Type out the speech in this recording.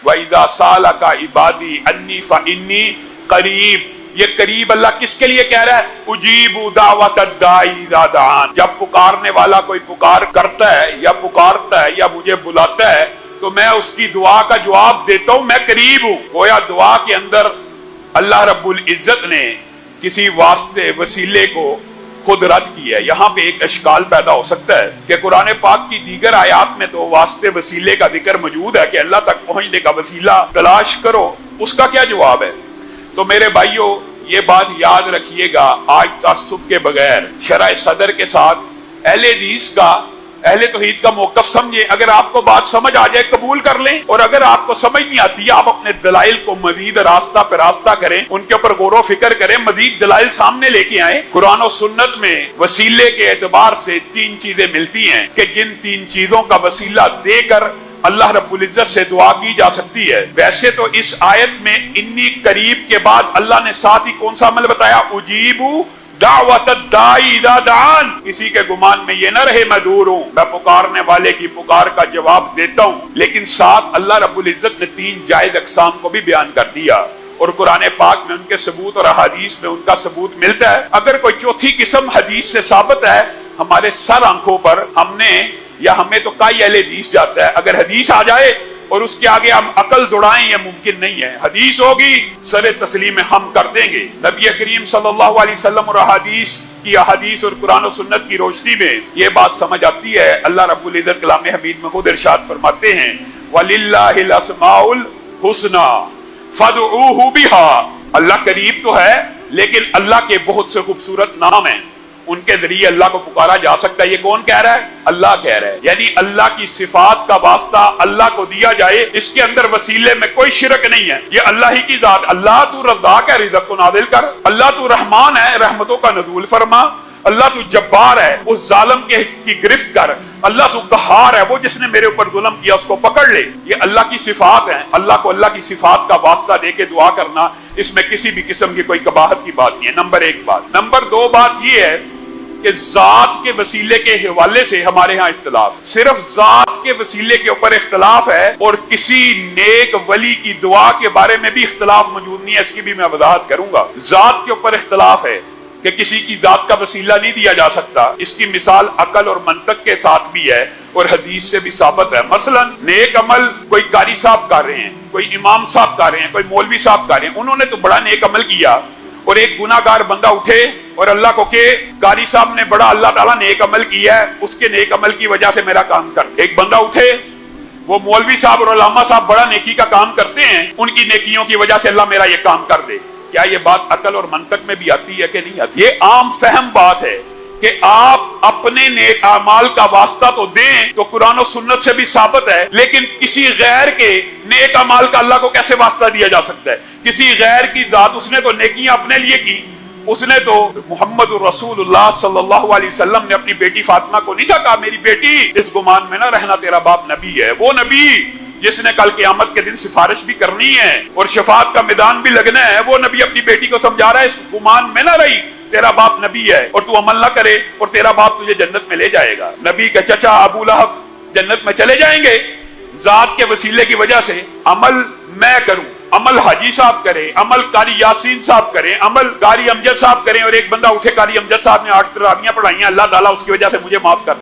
وَإِذَا سَأَلَكَ عِبَادِي عَنِّي فَإِنِّي قَرِيبٌ، یہ قریب اللہ کس کے لیے کہہ رہا ہے؟ اجیب دعوت الداعی اذا دعان، جب پکارنے والا کوئی پکار کرتا ہے یا پکارتا ہے یا مجھے بلاتا ہے تو میں اس کی دعا کا جواب دیتا ہوں، میں قریب ہوں۔ گویا دعا کے اندر اللہ رب العزت نے کسی واسطے وسیلے کو خود رد کیا ہے۔ یہاں پہ ایک اشکال پیدا ہو سکتا ہے کہ قرآن پاک کی دیگر آیات میں تو واسطے وسیلے کا ذکر موجود ہے کہ اللہ تک پہنچنے کا وسیلہ تلاش کرو، اس کا کیا جواب ہے؟ تو میرے بھائیوں یہ بات یاد رکھیے گا، آج تعصب کے بغیر شرح صدر کے ساتھ اہل حدیث کا، اہل توحید کا موقف سمجھیں۔ اگر آپ کو بات سمجھ آ جائے قبول کر لیں، اور اگر آپ کو سمجھ نہیں آتی آپ اپنے دلائل کو مزید راستہ پہ راستہ کریں، ان کے اوپر غور و فکر کریں، مزید دلائل سامنے لے کے آئیں۔ قرآن و سنت میں وسیلے کے اعتبار سے تین چیزیں ملتی ہیں کہ جن تین چیزوں کا وسیلہ دے کر اللہ رب العزت سے دعا کی جا سکتی ہے۔ ویسے تو اس آیت میں انی قریب کے بعد اللہ نے ساتھ ہی کون سا عمل بتایا؟ اجیبو دعوت الداعی اذا دعان، کسی کے گمان میں یہ نہ رہے میں دور ہوں، میں پکارنے والے کی پکار کا جواب دیتا ہوں۔ لیکن ساتھ اللہ رب العزت نے تین جائز اقسام کو بھی بیان کر دیا، اور قرآن پاک میں ان کے ثبوت اور احادیث میں ان کا ثبوت ملتا ہے۔ اگر کوئی چوتھی قسم حدیث سے ثابت ہے، ہمارے سر آنکھوں پر ہم نے یا ہمیں تو کئی اہل حدیث جاتا ہے، اگر حدیث آ جائے اور اس کے آگے ہم عقل دوڑائیں یہ ممکن نہیں ہے۔ حدیث ہوگی سر تسلیم ہم کر دیں گے۔ نبی کریم صلی اللہ علیہ وسلم اور احادیث اور قرآن و سنت کی روشنی میں یہ بات سمجھ آتی ہے۔ اللہ رب العزت کلام حمید میں خود ارشاد فرماتے ہیں وَلِلَّهِ الْأَسْمَاءُ الْحُسْنَى فَادْعُوهُ بِهَا، اللہ قریب تو ہے لیکن اللہ کے بہت سے خوبصورت نام ہیں، ان کے ذریعے اللہ کو پکارا جا سکتا ہے۔ یہ کون کہہ رہا ہے؟ اللہ کہہ رہا ہے۔ یعنی اللہ کی صفات کا واسطہ اللہ کو دیا جائے، اس کے اندر وسیلے میں کوئی شرک نہیں ہے، یہ اللہ ہی کی ذات۔ اللہ تو رزاق ہے، رزق کو نازل کر، اللہ تو رحمان ہے، رحمتوں کا نزول فرما، اللہ تو جبار ہے، اس ظالم کی گرفت کر، اللہ تو قہار ہے، وہ جس نے میرے اوپر ظلم کیا اس کو پکڑ لے۔ یہ اللہ کی صفات ہیں، اللہ کو اللہ کی صفات کا واسطہ دے کے دعا کرنا، اس میں کسی بھی قسم کی کوئی قباحت کی بات نہیں ہے۔ نمبر ایک بات۔ نمبر دو بات یہ ہے کہ ذات کے وسیلے کے حوالے سے ہمارے ہاں اختلاف، صرف ذات کے وسیلے کے اوپر اختلاف ہے، اور کسی نیک ولی کی دعا کے بارے میں بھی اختلاف موجود نہیں ہے، اس کی بھی میں وضاحت کروں گا۔ ذات کے اوپر اختلاف ہے کہ کسی کی ذات کا وسیلہ نہیں دیا جا سکتا، اس کی مثال عقل اور منطق کے ساتھ بھی ہے اور حدیث سے بھی ثابت ہے۔ مثلا نیک عمل کوئی قاری صاحب کر رہے ہیں، کوئی امام صاحب کر رہے ہیں، کوئی مولوی صاحب کر رہے ہیں، انہوں نے تو بڑا نیک عمل کیا، اور ایک گناہگار بندہ اٹھے اور اللہ کو کہ قاری صاحب نے بڑا اللہ تعالیٰ نیک عمل کیا ہے، اس کے نیک عمل کی وجہ سے میرا کام کر۔ ایک بندہ اٹھے، وہ مولوی صاحب اور علامہ صاحب بڑا نیکی کا کام کرتے ہیں، ان کی نیکیوں کی وجہ سے اللہ میرا یہ کام کر دے۔ کیا یہ بات عقل اور منطق میں بھی آتی ہے کہ نہیں آتی؟ یہ عام فہم بات ہے کہ آپ اپنے نیک اعمال کا واسطہ تو دیں، تو قرآن و سنت سے بھی ثابت ہے، لیکن کسی غیر کے نیک اعمال کا اللہ کو کیسے واسطہ دیا جا سکتا ہے؟ کسی غیر کی ذات، اس نے تو نیکیاں اپنے لیے کی، اس نے تو محمد رسول اللہ صلی اللہ علیہ وسلم نے اپنی بیٹی فاطمہ کو نہیں کہا میری بیٹی اس گمان میں نہ رہنا تیرا باپ نبی ہے، وہ نبی جس نے کل قیامت کے دن سفارش بھی کرنی ہے اور شفاعت کا میدان بھی لگنا ہے، وہ نبی اپنی بیٹی کو سمجھا رہا ہے اس گمان میں نہ رہی، تیرا باپ نبی ہے اور تو عمل نہ کرے اور تیرا باپ تجھے جنت میں لے جائے گا۔ نبی کا چچا ابو لہب جنت میں چلے جائیں گے ذات کے وسیلے کی وجہ سے۔ عمل میں کروں، عمل حاجی صاحب کریں، عمل قاری یاسین صاحب کریں، عمل قاری امجد صاحب کریں، اور ایک بندہ اٹھے قاری امجد صاحب نے 8 تراویحاں پڑھائی ہیں، اللہ تعالیٰ اس کی وجہ سے مجھے معاف کر